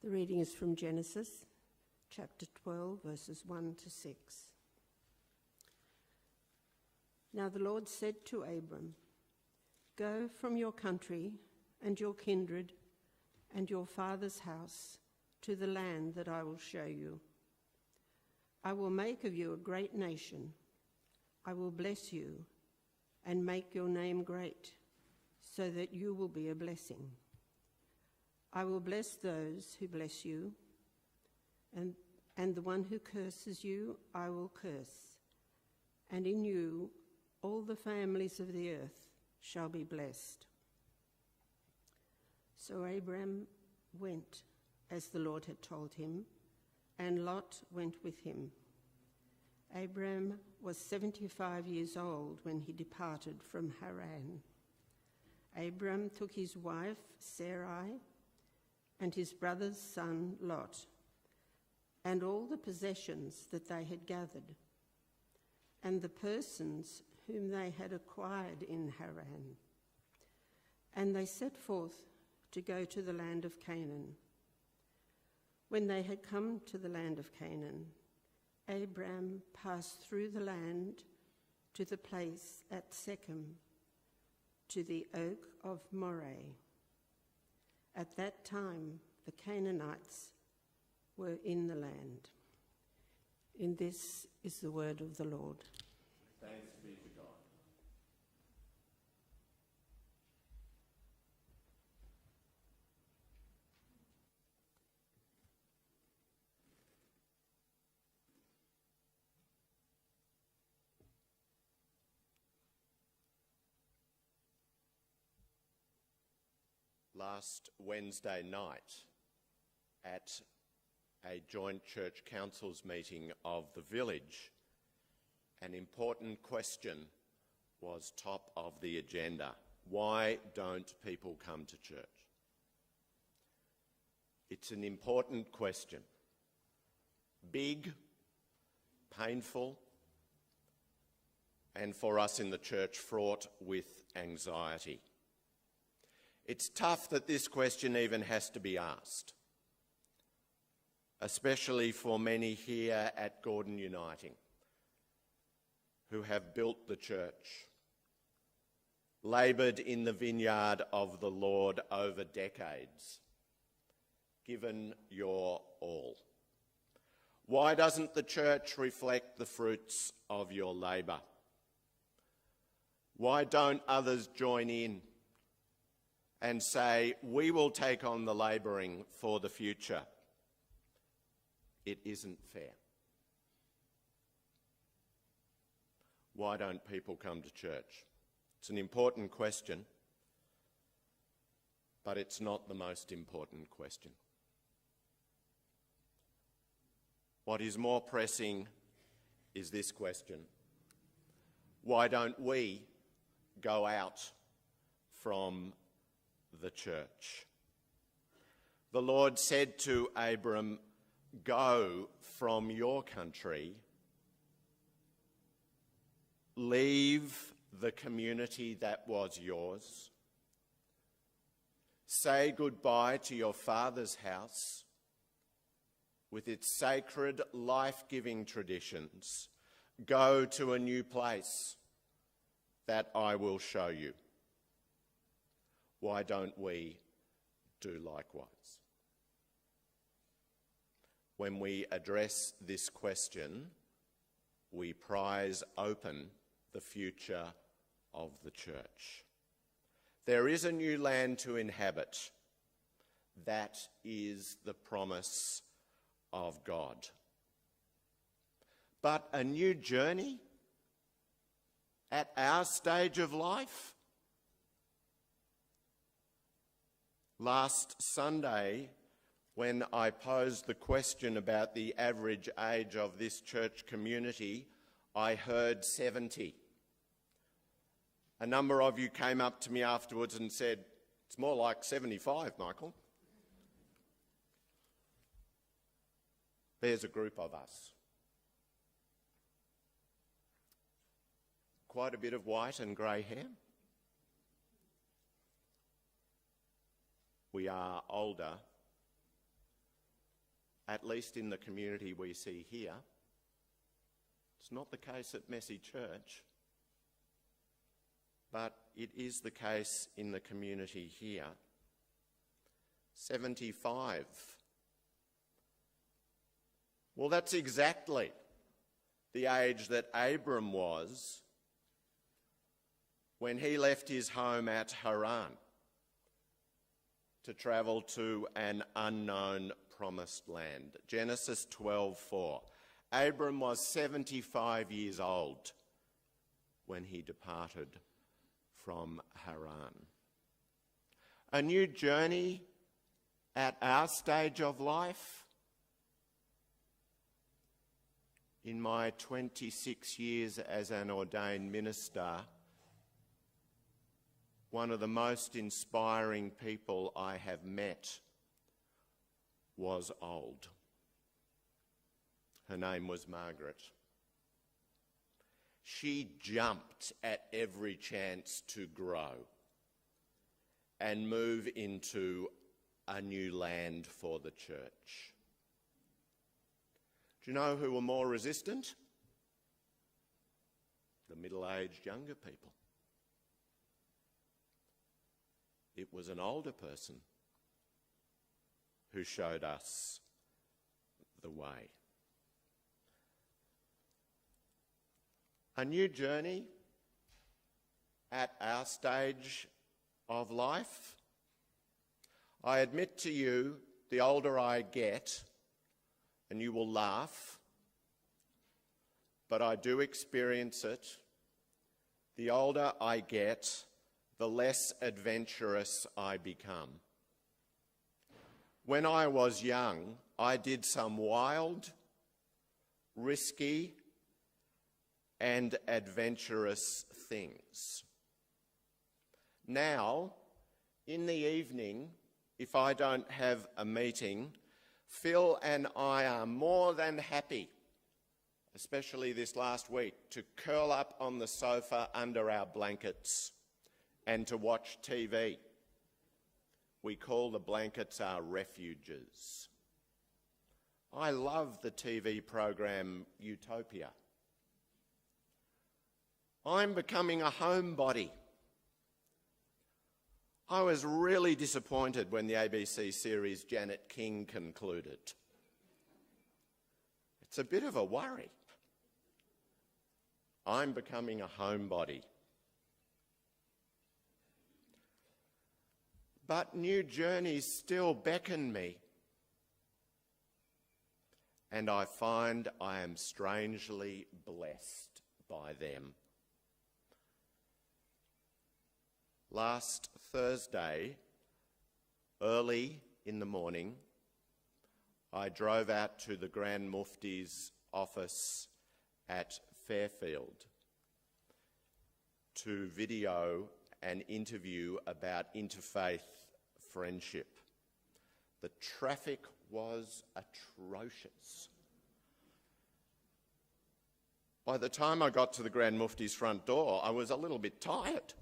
The reading is from Genesis, chapter 12, verses 1 to 6. Now the Lord said to Abram, "Go from your country and your kindred and your father's house to the land that I will show you. I will make of you a great nation. I will bless you and make your name great, so that you will be a blessing. I will bless those who bless you, and the one who curses you I will curse, and in you all the families of the earth shall be blessed." So Abram went as the Lord had told him, and Lot went with him. Abram was 75 years old when he departed from Haran. Abram took his wife Sarai and his brother's son Lot, and all the possessions that they had gathered, and the persons whom they had acquired in Haran. And they set forth to go to the land of Canaan. When they had come to the land of Canaan, Abram passed through the land to the place at Shechem, to the oak of Moreh. At that time, the Canaanites were in the land. In this is the word of the Lord. Thanks be to God. Last Wednesday night, at a joint church councils meeting of the village, an important question was top of the agenda. Why don't people come to church? It's an important question. Big, painful, and for us in the church, fraught with anxiety. It's tough that this question even has to be asked, especially for many here at Gordon Uniting who have built the church, laboured in the vineyard of the Lord over decades, given your all. Why doesn't the church reflect the fruits of your labour? Why don't others join in and say, we will take on the labouring for the future? It isn't fair. Why don't people come to church? It's an important question, but it's not the most important question. What is more pressing is this question: why don't we go out from the church? The Lord said to Abram, "Go from your country, leave the community that was yours, say goodbye to your father's house with its sacred, life-giving traditions. Go to a new place that I will show you." Why don't we do likewise? When we address this question, we prize open the future of the church. There is a new land to inhabit. That is the promise of God. But a new journey at our stage of life? Last Sunday, when I posed the question about the average age of this church community, I heard 70. A number of you came up to me afterwards and said, "It's more like 75, Michael." There's a group of us. Quite a bit of white and grey hair. We are older, at least in the community we see here. It's not the case at Messy Church, but it is the case in the community here. 75. Well, that's exactly the age that Abram was when he left his home at Haran to travel to an unknown promised land. Genesis 12:4. Abram was 75 years old when he departed from Haran. A new journey at our stage of life. In my 26 years as an ordained minister, one of the most inspiring people I have met was old. Her name was Margaret. She jumped at every chance to grow and move into a new land for the church. Do you know who were more resistant? The middle-aged younger people. It was an older person who showed us the way. A new journey at our stage of life. I admit to you, the older I get, and you will laugh, but I do experience it. The older I get, the less adventurous I become. When I was young, I did some wild, risky, and adventurous things. Now, in the evening, if I don't have a meeting, Phil and I are more than happy, especially this last week, to curl up on the sofa under our blankets and to watch TV. We call the blankets our refuges. I love the TV program Utopia. I'm becoming a homebody. I was really disappointed when the ABC series Janet King concluded. It's a bit of a worry. I'm becoming a homebody. But new journeys still beckon me, and I find I am strangely blessed by them. Last Thursday, early in the morning, I drove out to the Grand Mufti's office at Fairfield to video an interview about interfaith friendship. The traffic was atrocious. By the time I got to the Grand Mufti's front door, I was a little bit tired.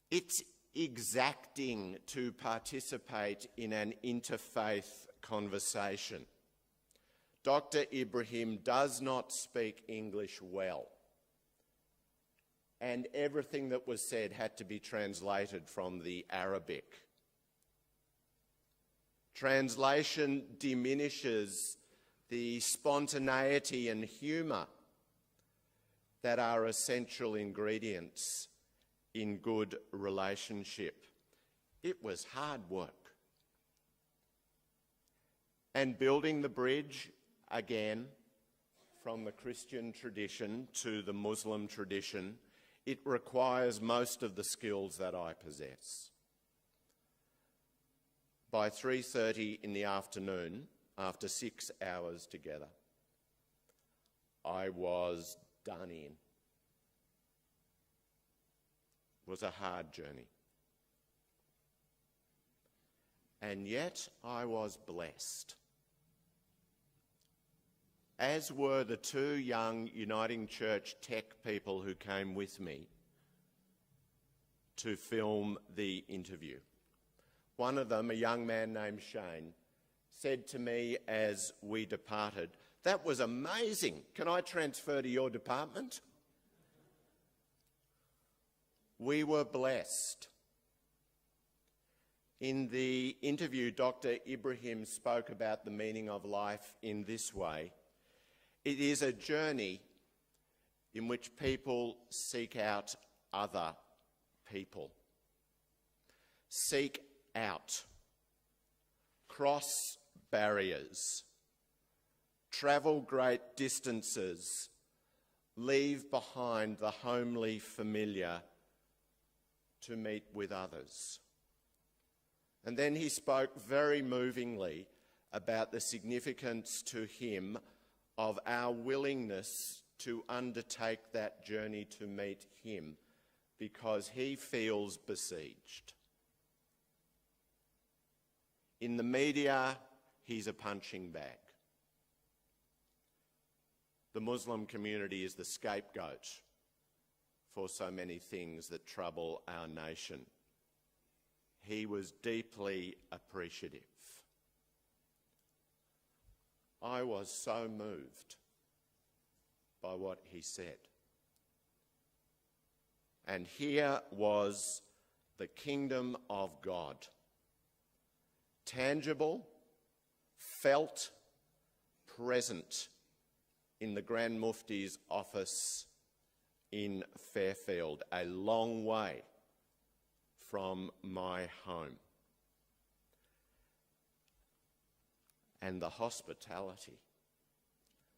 It's exacting to participate in an interfaith conversation. Dr. Ibrahim does not speak English well, and everything that was said had to be translated from the Arabic. Translation diminishes the spontaneity and humour that are essential ingredients in good relationship. It was hard work. And building the bridge, again, from the Christian tradition to the Muslim tradition, it requires most of the skills that I possess. By 3:30 in the afternoon, after 6 hours together, I was done in. It was a hard journey. And yet I was blessed, as were the two young Uniting Church tech people who came with me to film the interview. One of them, a young man named Shane, said to me as we departed, "That was amazing. Can I transfer to your department?" We were blessed. In the interview, Dr. Ibrahim spoke about the meaning of life in this way. It is a journey in which people seek out other people. Seek out. Cross barriers. Travel great distances. Leave behind the homely familiar to meet with others. And then he spoke very movingly about the significance to him of our willingness to undertake that journey to meet him, because he feels besieged. In the media, he's a punching bag. The Muslim community is the scapegoat for so many things that trouble our nation. He was deeply appreciative. I was so moved by what he said. And here was the kingdom of God, tangible, felt, present in the Grand Mufti's office in Fairfield, a long way from my home. And the hospitality.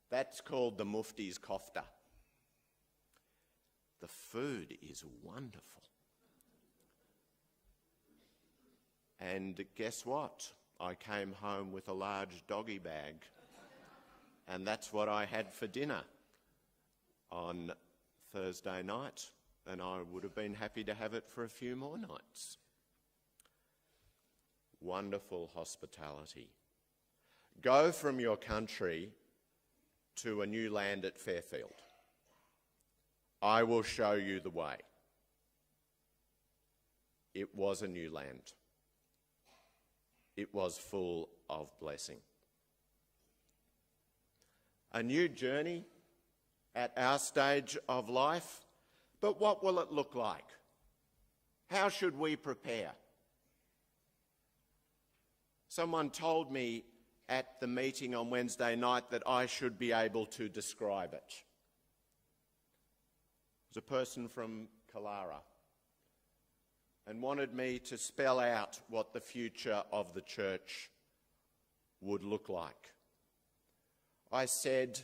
That's called the Mufti's kofta. The food is wonderful. And guess what? I came home with a large doggy bag, and that's what I had for dinner on Thursday night, and I would have been happy to have it for a few more nights. Wonderful hospitality. Go from your country to a new land at Fairfield. I will show you the way. It was a new land. It was full of blessing. A new journey at our stage of life, but what will it look like? How should we prepare? Someone told me at the meeting on Wednesday night that I should be able to describe it. It was a person from Kalara and wanted me to spell out what the future of the church would look like. I said,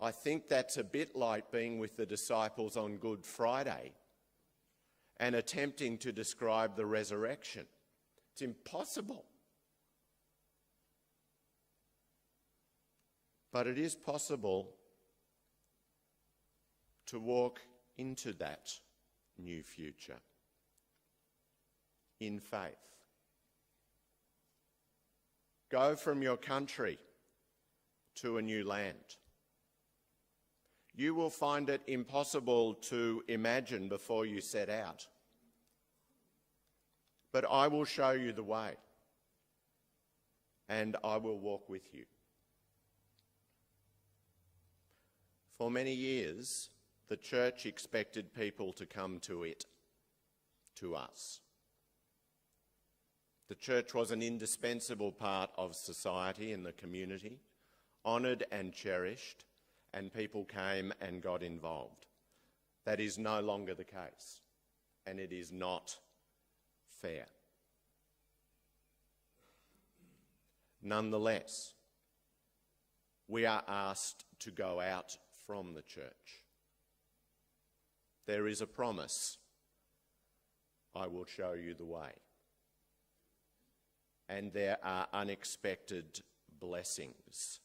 I think that's a bit like being with the disciples on Good Friday and attempting to describe the resurrection. It's impossible. But it is possible to walk into that new future in faith. Go from your country to a new land. You will find it impossible to imagine before you set out. But I will show you the way, and I will walk with you. For many years, the church expected people to come to it, to us. The church was an indispensable part of society and the community, honoured and cherished, and people came and got involved. That is no longer the case, and it is not fair. Nonetheless, we are asked to go out from the church. There is a promise. I will show you the way. And there are unexpected blessings.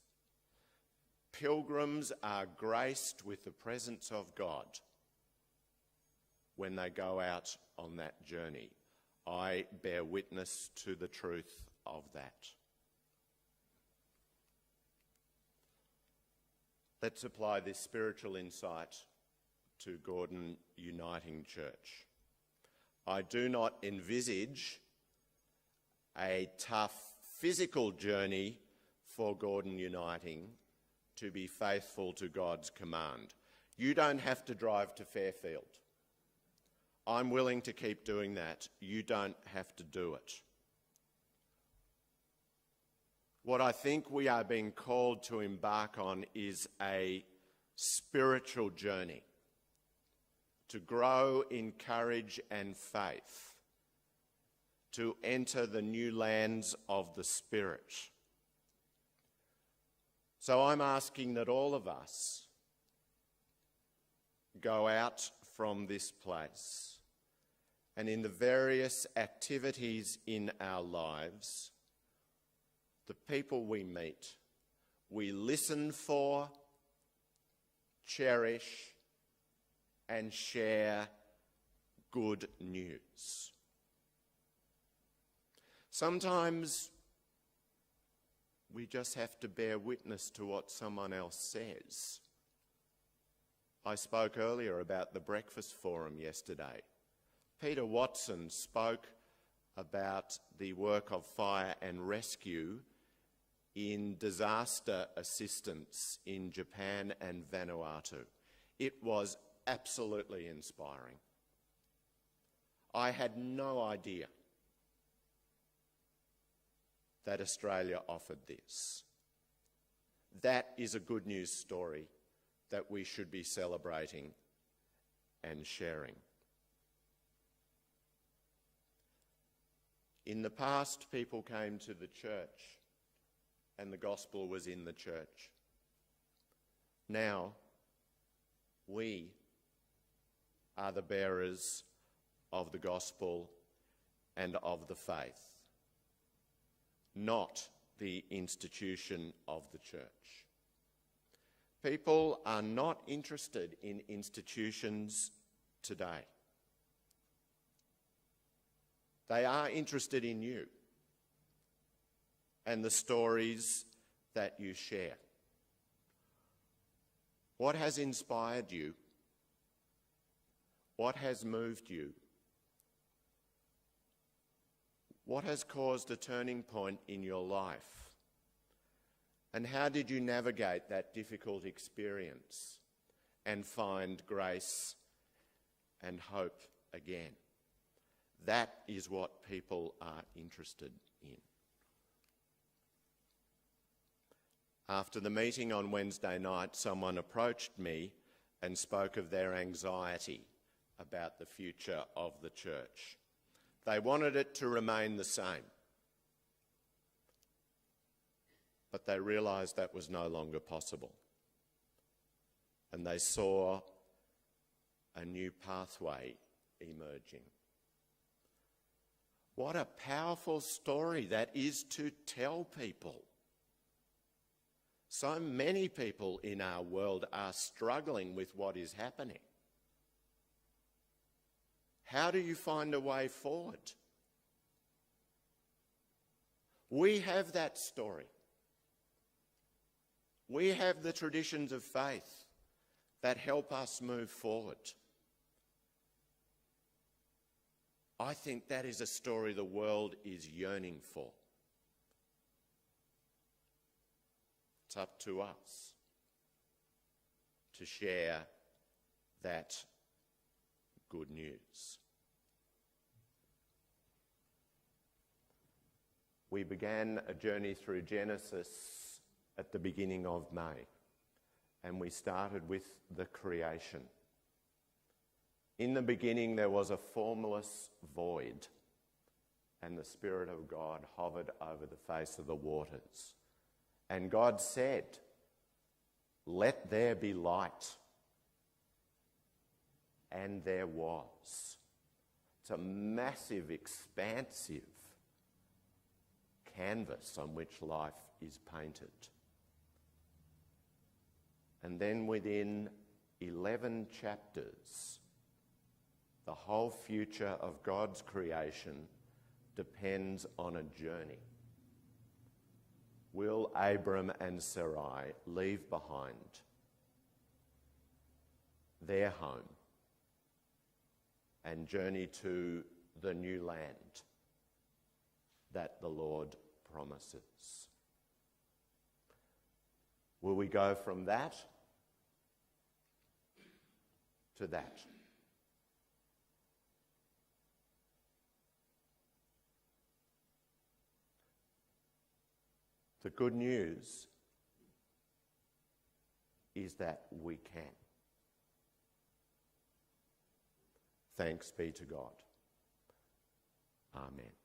Pilgrims are graced with the presence of God when they go out on that journey. I bear witness to the truth of that. Let's apply this spiritual insight to Gordon Uniting Church. I do not envisage a tough physical journey for Gordon Uniting to be faithful to God's command. You don't have to drive to Fairfield. I'm willing to keep doing that. You don't have to do it. What I think we are being called to embark on is a spiritual journey to grow in courage and faith, to enter the new lands of the Spirit. So I'm asking that all of us go out from this place and in the various activities in our lives, the people we meet, we listen for, cherish, and share good news. Sometimes we just have to bear witness to what someone else says. I spoke earlier about the breakfast forum yesterday. Peter Watson spoke about the work of fire and rescue in disaster assistance in Japan and Vanuatu. It was absolutely inspiring. I had no idea that Australia offered this. That is a good news story that we should be celebrating and sharing. In the past, people came to the church and the gospel was in the church. Now, we are the bearers of the gospel and of the faith, not the institution of the church. People are not interested in institutions today. They are interested in you and the stories that you share. What has inspired you? What has moved you? What has caused a turning point in your life? And how did you navigate that difficult experience and find grace and hope again? That is what people are interested in. After the meeting on Wednesday night, someone approached me and spoke of their anxiety about the future of the church. They wanted it to remain the same, but they realised that was no longer possible. And they saw a new pathway emerging. What a powerful story that is to tell people. So many people in our world are struggling with what is happening. How do you find a way forward? We have that story. We have the traditions of faith that help us move forward. I think that is a story the world is yearning for. It's up to us to share that good news. We began a journey through Genesis at the beginning of May, and we started with the creation. In the beginning there was a formless void, and the Spirit of God hovered over the face of the waters. And God said, "Let there be light." And there was. It's a massive, expansive canvas on which life is painted. And then within 11 chapters, the whole future of God's creation depends on a journey. Will Abram and Sarai leave behind their home and journey to the new land that the Lord promises. Will we go from that to that? The good news is that we can. Thanks be to God. Amen.